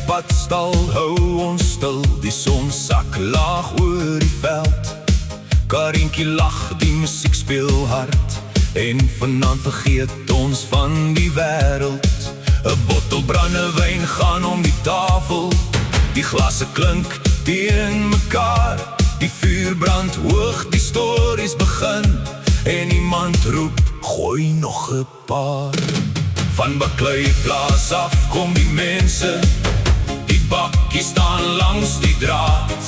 padstal hou ons stil, die son sak laag oor die veld. Karienkie lag, die musiek speel hard, en vanaand vergeet ons van die wêreld. 'n bottel brandewyn gaan om die tafel, die glasse klink teen mekaar. Die vuur brand hoog, die stories begin, en iemand roep, gooi nog 'n paar. Van Bakleiplaas af kom die mense, die bakkie staan langs die draad.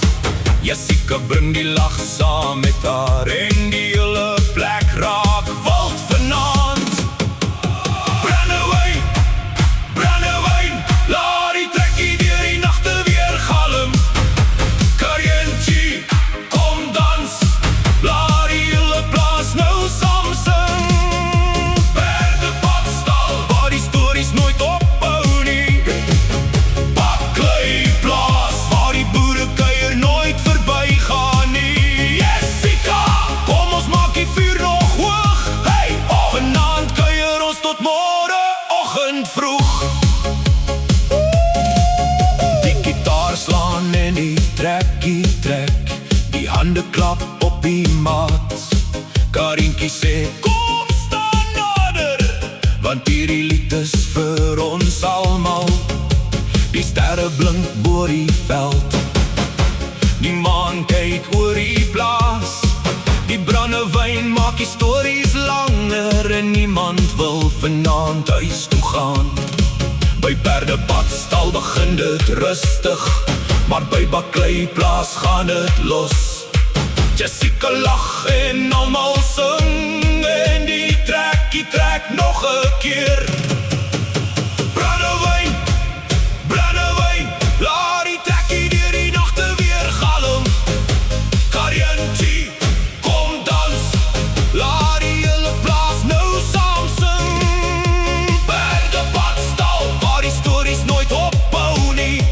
Jessica bring die lag saam met haar, en die hele plek raak wild vanaand. Brandewyn, brandewyn, laat die trekkie deur die nagte weer galm. Karientjie, kom dans, laat die hele plaas nou saam sing. Paardepadstal, waar die stories nooit ophou nie. Bakleiplaas, waar die boere kuier nooit verby gaan nie. Jessica, kom ons maak die vuur nog hoog. Hey, vanaand kuier ons tot môre oggend vroeg. Die gitaar slaan en die trekkie trek, die hande klap op die maat. Karienkie sê, kom staan nader, want hierdie lied is vir ons almal. Die sterre blink bo die veld, die maan kyk oor die plaas. Die brandewyn maak die stories langer, en niemand wil vanaand huis toe gaan. By Paardepadstal begin dit rustig, maar by Bakleiplaas gaan dit los. Jessica lag en almal sing, en die trekkie trek nog 'n keer. Brandewyn, brandewyn, laat die trekkie deur die nagte weer galm. Karientie, kom dans, laat die hele plaas nou saam sing. Paardepadstal, waar die stories nooit ophou nie.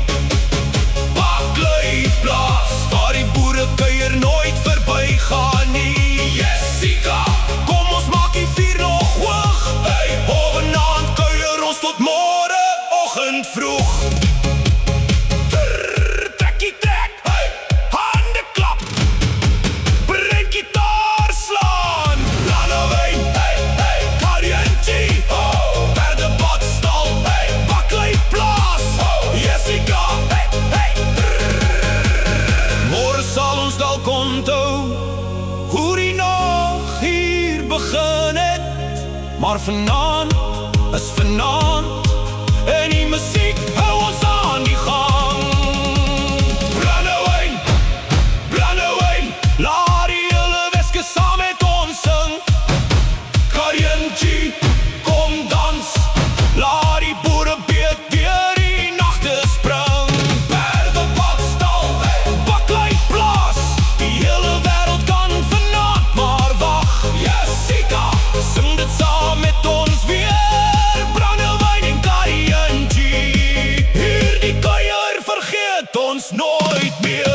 Bakleiplaas, waar die boere kuier nooit verby gaan nie. Jessica, kom ons maak die vuur nog hoog. Hey, vanaand kuier ons tot môre oggend vroeg. Trekkie trek, hey, hande klap, breek gitaar slaan. Brandewyn, hey, hey, Karientie, oh, Paardepadstal, hey, Bakleiplaas, oh, Jessica, hey, hey. Môre sal ons dalk onthou hoe die nag hier begin het, maar vanaand is vanaand, en die musiek hou ons aan die gang. Brandewyn, brandewyn, laat die hele Weskus saam met ons sing. Karientie, kom dans, laat die boere beet deur die nagte spring. Paardepadstal, Bakleiplaas, die hele wêreld kan vanaand maar wag. Jessica, sing dit saam met ons weer. Brandewyn en Karientie, hierdie kuier vergeet ons nooit meer.